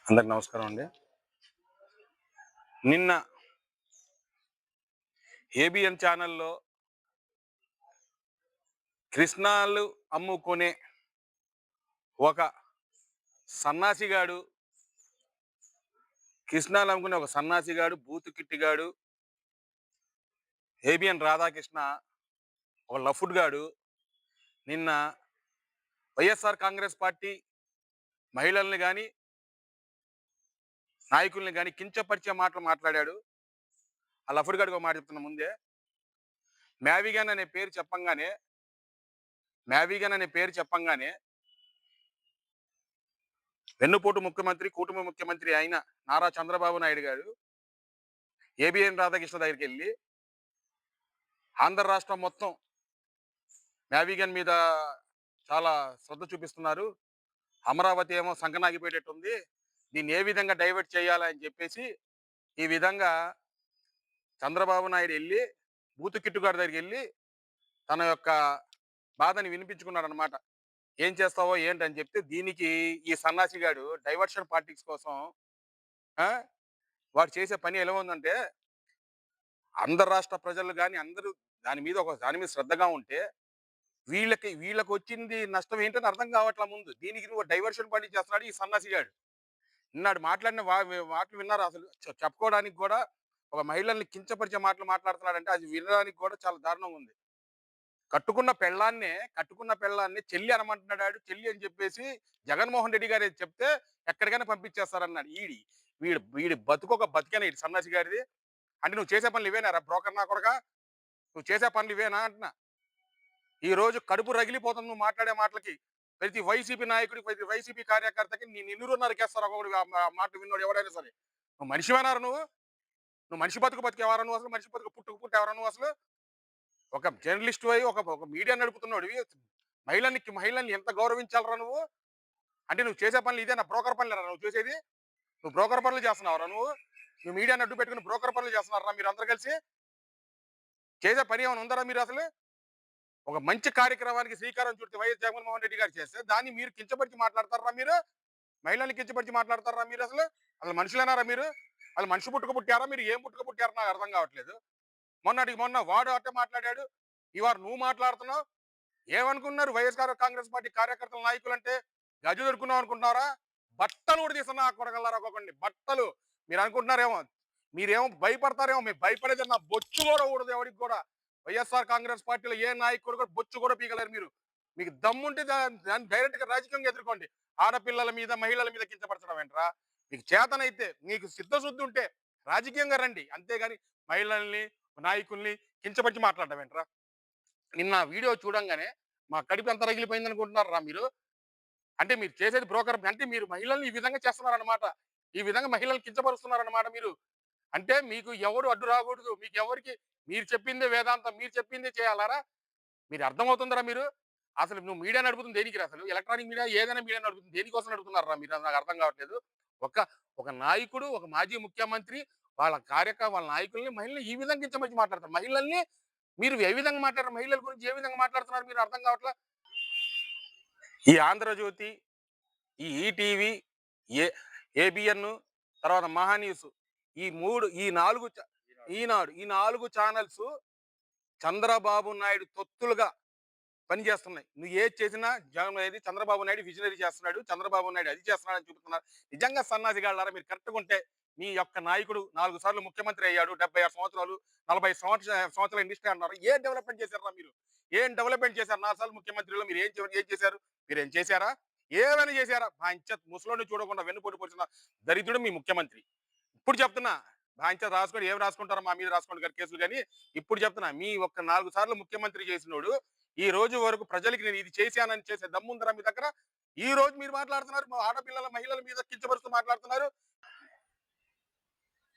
అందరికి నమస్కారం అండి. నిన్న ఏబిఎన్ ఛానల్లో కృష్ణాలు అమ్ముకునే ఒక సన్నాసిగాడు, కృష్ణాలు అమ్ముకునే ఒక సన్నాసిగాడు, బూతు కిట్టిగాడు, ఏబిఎన్ రాధాకృష్ణ ఒక లఫుడ్ గాడు నిన్న వైఎస్ఆర్ కాంగ్రెస్ పార్టీ మహిళల్ని కానీ నాయకుల్ని కానీ కించపరిచే మాటలు మాట్లాడాడు. ఆ లఫుడ్ గాడికి ఒక మాట చెప్తున్నా ముందే. మ్యావిగన్ అనే పేరు చెప్పంగానే మ్యావిగన్ అనే పేరు చెప్పంగానే వెన్నుపోటు ముఖ్యమంత్రి, కూటమి ముఖ్యమంత్రి అయిన నారా చంద్రబాబు నాయుడు గారు ఏబిఎన్ రాధాకృష్ణ దగ్గరికి వెళ్ళి ఆంధ్ర రాష్ట్రం మొత్తం మ్యావిగన్ మీద చాలా శ్రద్ధ చూపిస్తున్నారు, అమరావతి ఏమో సంకనాగిపోయేటట్టుంది, దీన్ని ఏ విధంగా డైవర్ట్ చేయాలని చెప్పేసి ఈ విధంగా చంద్రబాబు నాయుడు వెళ్ళి బూతు కిట్టుగాడి దగ్గరికి వెళ్ళి తన యొక్క బాధని వినిపించుకున్నాడు అనమాట. ఏం చేస్తావో ఏంటని చెప్తే దీనికి ఈ సన్నాసిగాడు డైవర్షన్ పాలిటిక్స్ కోసం ఆ, వాడు చేసే పని ఎలా ఉందంటే, ఆంధ్ర రాష్ట్ర ప్రజలు కానీ అందరూ దాని మీద శ్రద్ధగా ఉంటే వీళ్ళకి వచ్చింది నష్టం ఏంటని అర్థం కావట్లా. ముందు దీనికి నువ్వు డైవర్షన్ పాలిటిక్స్ చేస్తున్నాడు ఈ సన్నాసిగాడు. నిన్నాడు మాట్లాడిన మాటలు విన్నారు అసలు చెప్పుకోవడానికి కూడా ఒక మహిళల్ని కించపరిచే మాటలు మాట్లాడుతున్నాడంటే అది వినడానికి కూడా చాలా దారుణంగా ఉంది. కట్టుకున్న పెళ్ళాన్ని చెల్లి అనమంటున్నాడు. చెల్లి అని చెప్పేసి జగన్మోహన్ రెడ్డి గారు చెప్తే ఎక్కడికైనా పంపించేస్తారన్నాడు. వీడి బతుకొక బతికేనా ఈ సన్నాసి గారిది? అంటే నువ్వు చేసే పనులు ఇవేనా బ్రోకర్ నా కొడక? నువ్వు చేసే పనులు ఇవేనా అంటున్నా. ఈ రోజు కడుపు రగిలిపోతుంది నువ్వు మాట్లాడే మాటలకి. ప్రతి వైసీపీ నాయకుడికి, ప్రతి వైసీపీ కార్యకర్తకి నిన్ను నరికేస్తారు ఒకడు మాట విన్నోడు ఎవడైనా సరే. నువ్వు మనిషివేనారు నువ్వు? నువ్వు మనిషి బతికేవారా నువ్వు? అసలు మనిషి బతుకు పుట్టెవరా నువ్వు? అసలు ఒక జర్నలిస్ట్ అయి ఒక మీడియా నడుపుతున్నాడు. మహిళల్ని ఎంత గౌరవించాలరా నువ్వు? అంటే నువ్వు చేసే పనులు ఇదేనా? బ్రోకర్ పనులేరా నువ్వు చేసేది? నువ్వు బ్రోకర్ పనులు చేస్తున్నావురా నువ్వు మీడియాని అడ్డు పెట్టుకుని బ్రోకర్ పనులు చేస్తున్నారా మీరు అందరు కలిసి? చేసే పని ఏమైనా ఉందరా మీరు? అసలు ఒక మంచి కార్యక్రమానికి శ్రీకారం చుడితే వైఎస్ జగన్మోహన్ రెడ్డి గారు చేస్తే దాన్ని మీరు కించపరిచి మాట్లాడతారా మీరు? మహిళల్ని కించపరిచి మాట్లాడతారా మీరు? అసలు మనుషులేనారా మీరు? అసలు మనిషి పుట్టారా మీరు? ఏం పుట్టారా నాకు అర్థం కావట్లేదు. మొన్న వాడు అట్టే మాట్లాడాడు, ఇవాళ నువ్వు మాట్లాడుతున్నావు. ఏమనుకున్నారు వైఎస్ఆర్ కాంగ్రెస్ పార్టీ కార్యకర్తల నాయకులు అంటే? గజ దొరుకున్నావు అనుకుంటున్నారా? బట్టలు కూడా తీస్తున్నా కొడగలరా ఒక్కొక్కడిని బట్టలు. మీరు అనుకుంటున్నారేమో, మీరేమో భయపడతారేమో. మీరు భయపడేది నా బొచ్చు కూడా ఊడదు ఎవరికి కూడా. వైఎస్ఆర్ కాంగ్రెస్ పార్టీలో ఏ నాయకుడు కూడా బొచ్చు కూడా పీకలేరు మీరు. మీకు దమ్ముంటే దాన్ని డైరెక్ట్ గా రాజకీయంగా ఎదుర్కోండి. ఆడపిల్లల మీద మహిళల మీద కించపరచడం ఏంట్రా? మీకు చేతనైతే, మీకు సిద్ధశుద్ధి ఉంటే రాజకీయంగా రండి, అంతేగాని మహిళల్ని నాయకుల్ని కించపరిచి మాట్లాడడం ఏంట్రా? నిన్న వీడియో చూడంగానే మా కడుపు ఎంత రగిలిపోయింది అనుకుంటున్నారా మీరు? అంటే మీరు చేసేది బ్రోకర్, అంటే మీరు మహిళల్ని ఈ విధంగా చేస్తున్నారన్నమాట. ఈ విధంగా మహిళల్ని కించపరుస్తున్నారన్నమాట మీరు. అంటే మీకు ఎవడు అడ్డు రాకూడదు. మీకు ఎవరికి మీరు చెప్పిందే వేదాంతం, మీరు చెప్పిందే చేయాలారా? మీరు అర్థమవుతుందరా మీరు? అసలు నువ్వు మీడియా నడుపుతుంది దేనికి? అసలు ఎలక్ట్రానిక్ మీడియా ఏదైనా మీడియా నడుపుతుంది దేనికోసం నడుపుతున్నారా మీరు? నాకు అర్థం కావట్లేదు. ఒక ఒక నాయకుడు, ఒక మాజీ ముఖ్యమంత్రి వాళ్ళ నాయకుల్ని మహిళల్ని ఈ విధంగా కించపరిచి మాట్లాడతారు. మహిళల్ని మీరు ఏ విధంగా మాట్లాడారు? మహిళల గురించి ఏ విధంగా మాట్లాడుతున్నారు మీరు? అర్థం కావట్లా. ఈ ఆంధ్రజ్యోతి, ఈ ఈటీవీ, ఏ ఏబిఎన్, తర్వాత మహాన్యూస్, ఈ నాలుగు ఛానల్స్ చంద్రబాబు నాయుడు తొత్తులుగా పనిచేస్తున్నాయి. నువ్వు ఏది చేసినా చంద్రబాబు నాయుడు విజనరీ చేస్తున్నాడు, చంద్రబాబు నాయుడు అది చేస్తున్నాడు అని చూపుతున్నారు. నిజంగా సన్నాసిగాళ్ళారా మీరు? కరెక్ట్గా ఉంటే మీ యొక్క నాయకుడు 4 సార్లు ముఖ్యమంత్రి అయ్యాడు, 76 సంవత్సరాలు, 40 సంవత్సరాల ఇండస్ట్రీ అన్నారు. ఏం డెవలప్మెంట్ చేశారా మీరు? ఏం డెవలప్మెంట్ చేశారు? 4 సార్లు ముఖ్యమంత్రిలో మీరు ఏం చేశారు? మీరు ఏం చేశారా? ఏమైనా చేశారా? బాంచత్ ముసలోని చూడకుండా వెన్నుపోటు పొడిచిన దరిద్రుడు మీ ముఖ్యమంత్రి. ఇప్పుడు చెప్తున్నా, బాంచత్ రాసుకోండి, ఏం రాసుకుంటారో మా మీద రాసుకోండి గారు కేసులు. కానీ ఇప్పుడు చెప్తున్నా, మీ ఒక్క 4 సార్లు ముఖ్యమంత్రి చేసినోడు ఈ రోజు వరకు ప్రజలకి నేను ఇది చేశానని చేసే దమ్ముందరా మీ దగ్గర? ఈ రోజు మీరు మాట్లాడుతున్నారు, మా ఆడపిల్లల మహిళల మీద కించపరుస్తూ మాట్లాడుతున్నారు.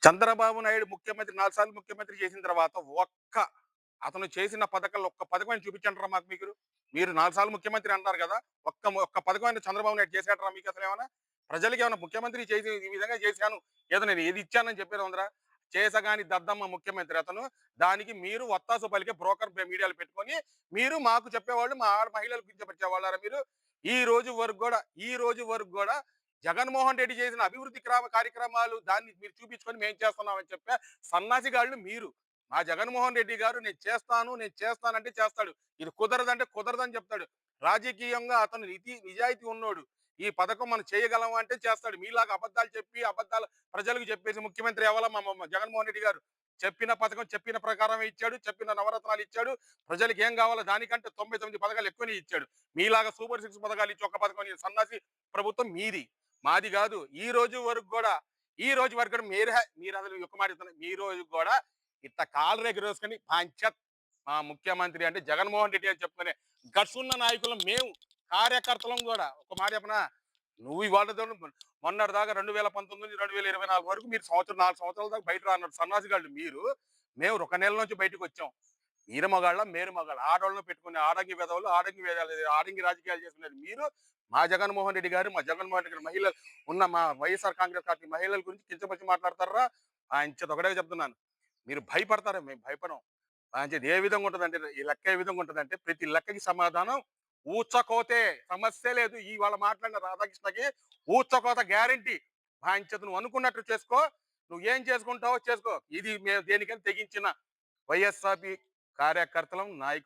చంద్రబాబు నాయుడు ముఖ్యమంత్రి 4 సార్లు ముఖ్యమంత్రి చేసిన తర్వాత అతను చేసిన పథకాలు ఒక్క పథకం చూపించంటారా మాకు? మీరు 4 సార్లు ముఖ్యమంత్రి అంటారు కదా, ఒక్క పథకం చంద్రబాబు నాయుడు చేశాడరా మీకు? అసలు ఏమైనా ప్రజలకి ఏమైనా ముఖ్యమంత్రి చేసి ఈ విధంగా చేశాను, ఏదో నేను ఏది ఇచ్చానని చెప్పేది ఉందరా? చేసగాని దద్దమ్మ ముఖ్యమంత్రి అతను. దానికి మీరు వత్తాసు పలికే బ్రోకర్ మీడియాలు పెట్టుకొని మీరు మాకు చెప్పేవాళ్ళు, మా ఆడ మహిళలు కించపరిచేవాళ్ళారా మీరు? ఈ రోజు వరకు కూడా జగన్మోహన్ రెడ్డి చేసిన అభివృద్ధి కార్యక్రమాలు దాన్ని మీరు చూపించుకొని మేము చేస్తున్నామని చెప్పే సన్నాసిగాళ్ళు మీరు. మా జగన్మోహన్ రెడ్డి గారు నేను చేస్తానంటే చేస్తాడు. ఇది కుదరదంటే కుదరదని చెప్తాడు. రాజకీయంగా అతను నిజాయితీ ఉన్నోడు. ఈ పథకం మనం చేయగలం అంటే చేస్తాడు. మీలాగా అబద్ధాలు చెప్పి అబద్ధాలు ప్రజలకు చెప్పేసి ముఖ్యమంత్రి అవ్వాల మా జగన్మోహన్ రెడ్డి గారు. చెప్పిన పథకం చెప్పిన ప్రకారమే ఇచ్చాడు. చెప్పిన నవరత్నాలు ఇచ్చాడు. ప్రజలకు ఏం కావాలో దానికంటే 99 పథకాలు ఎక్కువనే ఇచ్చాడు. మీలాగా సూపర్ 6 పథకాలు ఇచ్చి ఒక్క పథకం సన్నాసి ప్రభుత్వం మీది. మాది కాదు. ఈ రోజు వరకు కూడా మీరు అసలు ఒక మాట చెప్తున్నా. ఈ రోజు కూడా ఇట్ట కాలు ఎగరేసుకొని పంచత్ మా ముఖ్యమంత్రి అంటే జగన్మోహన్ రెడ్డి అని చెప్పుకునే గట్స్ ఉన్న నాయకులం మేము, కార్యకర్తలం కూడా. ఒక మాట చెప్పనా, నువ్వు ఇవాళ మొన్నటి దాకా 2019 2024 వరకు మీరు 4 సంవత్సరాల దాకా బయట రాన్నారు సన్నాసిగాళ్ళు మీరు. మేము ఒక నెల నుంచి బయటకు వచ్చాం. మీరు మగాళ్ళ మీరు మగాళ్ళ ఆడవాళ్ళను పెట్టుకునే ఆడంగి వెధవలు, ఆడంగి రాజకీయాలు చేసుకునేది మీరు. మా జగన్మోహన్ రెడ్డి గారి మహిళలు ఉన్న మా వైఎస్ఆర్ కాంగ్రెస్ పార్టీ మహిళల గురించి కించపరిచి మాట్లాడతారా? ఆయన ఒకటే చెప్తున్నాను, మీరు భయపడతారా? మేము భయపడం. ఆయన ఏ విధంగా ఉంటుందంటే, ఈ లెక్క ఏ విధంగా ఉంటుందంటే ప్రతి లెక్కకి సమాధానం ఊచకోతే. సమస్య లేదు. ఇవాళ మాట్లాడిన రాధాకృష్ణకి ఊచకోత గ్యారంటీ. బాంచత నువ్వు అనుకున్నట్టు చేసుకో. నువ్వు ఏం చేసుకుంటావో చేసుకో. ఇది మేము దేనికని తెగించిన వైఎస్ఆర్పి కార్యకర్తలం నాయకులు.